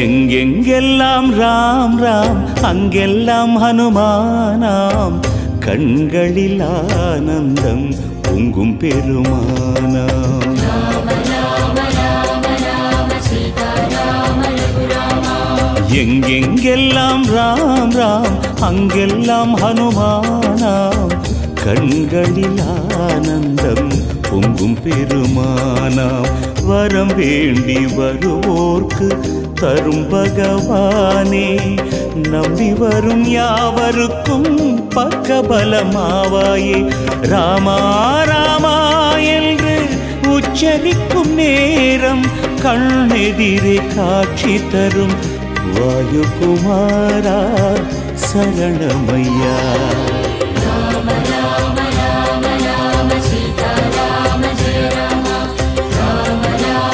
எங்கெங்கெல்லாம் ராம் ராம் அங்கெல்லாம் ஹனுமானாம், கண்களில் ஆனந்தம் பொங்கும் பெருமானாம். எங்கெங்கெல்லாம் ராம் ராம் அங்கெல்லாம் ஹனுமானாம், கண்களில் ஆனந்தம் பொங்கும் பெருமானாம். வரம் வேண்டி வருவோர்க்கு தரும் பகவானே, நம்பி வரும் யாவருக்கும் பக்கபலமாவாயே. ராமா ராமா என்று உச்சரிக்கும் நேரம் கண்ணெதிரே காட்சி தரும் வாயுகுமாரா சரணமையா. ராம ராம